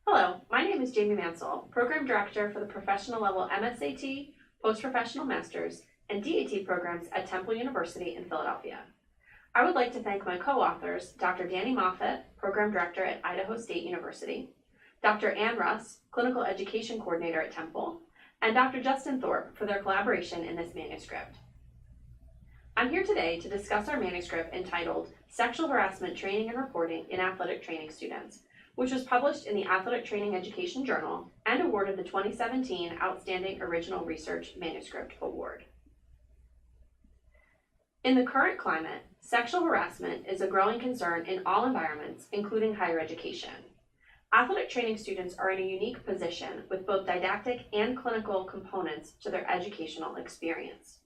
Hello, my name is Jamie Mansell, Program Director for the Professional Level MSAT, Post-Professional Masters, and DAT programs at Temple University in Philadelphia. I would like to thank my co-authors, Dr. Danny Moffett, Program Director at Idaho State University, Dr. Ann Russ, Clinical Education Coordinator at Temple, and Dr. Justin Thorpe for their collaboration in this manuscript. I'm here today to discuss our manuscript entitled Sexual Harassment Training and Reporting in Athletic Training Students, which was published in the Athletic Training Education Journal and awarded the 2017 Outstanding Original Research Manuscript Award. In the current climate, sexual harassment is a growing concern in all environments, including higher education. Athletic training students are in a unique position with both didactic and clinical components to their educational experience.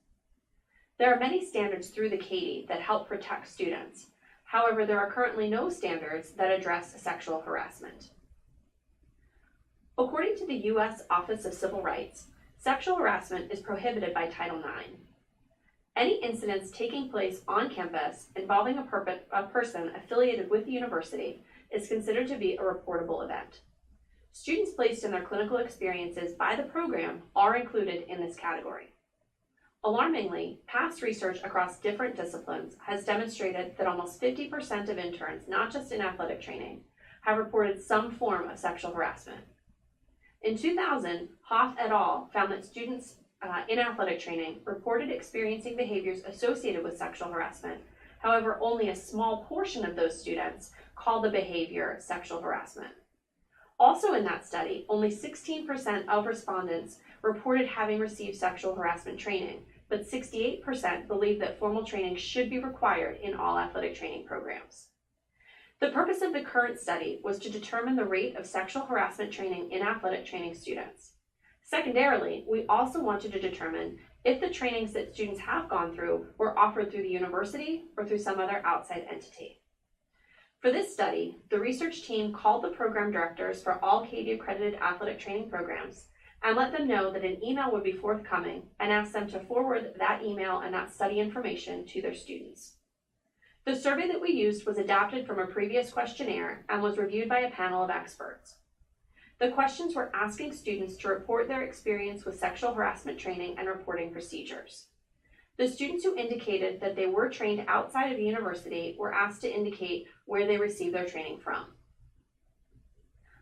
There are many standards through the CATE that help protect students. However, there are currently no standards that address sexual harassment. According to the U.S. Office of Civil Rights, sexual harassment is prohibited by Title IX. Any incidents taking place on campus involving a person affiliated with the university is considered to be a reportable event. Students placed in their clinical experiences by the program are included in this category. Alarmingly, past research across different disciplines has demonstrated that almost 50% of interns, not just in athletic training, have reported some form of sexual harassment. In 2000, Hoff et al. Found that students in athletic training reported experiencing behaviors associated with sexual harassment. However, only a small portion of those students called the behavior sexual harassment. Also in that study, only 16% of respondents reported having received sexual harassment training, but 68% believe that formal training should be required in all athletic training programs. The purpose of the current study was to determine the rate of sexual harassment training in athletic training students. Secondarily, we also wanted to determine if the trainings that students have gone through were offered through the university or through some other outside entity. For this study, the research team called the program directors for all CATE accredited athletic training programs and let them know that an email would be forthcoming and asked them to forward that email and that study information to their students. The survey that we used was adapted from a previous questionnaire and was reviewed by a panel of experts. The questions were asking students to report their experience with sexual harassment training and reporting procedures. The students who indicated that they were trained outside of the university were asked to indicate where they received their training from.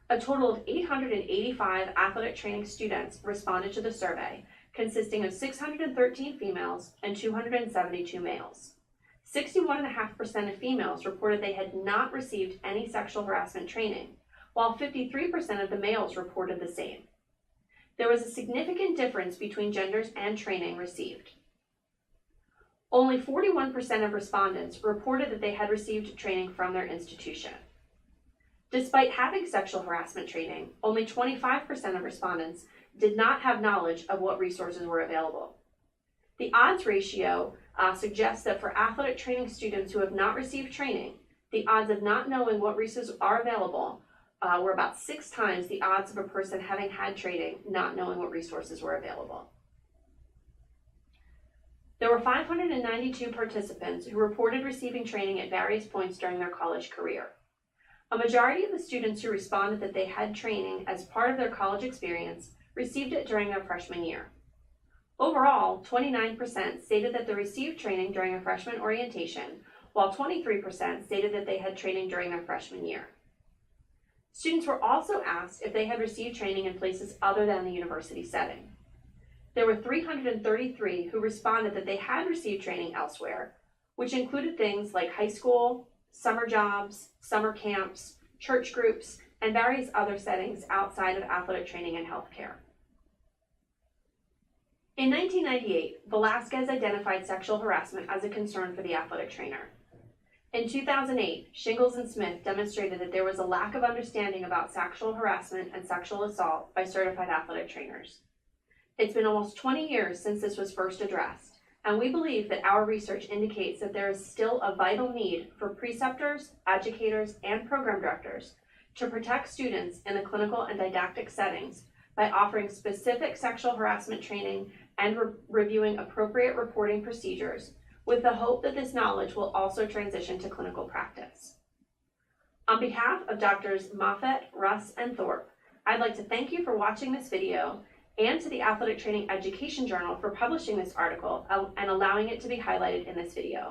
A total of 885 athletic training students responded to the survey, consisting of 613 females and 272 males. 61.5% of females reported they had not received any sexual harassment training, while 53% of the males reported the same. There was a significant difference between genders and training received. Only 41% of respondents reported that they had received training from their institution. Despite having sexual harassment training, only 25% of respondents did not have knowledge of what resources were available. The odds ratio suggests that for athletic training students who have not received training, the odds of not knowing what resources are available were about 6 times the odds of a person having had training not knowing what resources were available. There were 592 participants who reported receiving training at various points during their college career. A majority of the students who responded that they had training as part of their college experience received it during their freshman year. Overall, 29% stated that they received training during a freshman orientation, while 23% stated that they had training during their freshman year. Students were also asked if they had received training in places other than the university setting. There were 333 who responded that they had received training elsewhere, which included things like high school, summer jobs, summer camps, church groups, and various other settings outside of athletic training and healthcare. In 1998, Velasquez identified sexual harassment as a concern for the athletic trainer. In 2008, Shingles and Smith demonstrated that there was a lack of understanding about sexual harassment and sexual assault by certified athletic trainers. It's been almost 20 years since this was first addressed, and we believe that our research indicates that there is still a vital need for preceptors, educators, and program directors to protect students in the clinical and didactic settings by offering specific sexual harassment training and reviewing appropriate reporting procedures, with the hope that this knowledge will also transition to clinical practice. On behalf of Drs. Moffett, Russ, and Thorpe, I'd like to thank you for watching this video and to the Athletic Training Education Journal for publishing this article and allowing it to be highlighted in this video.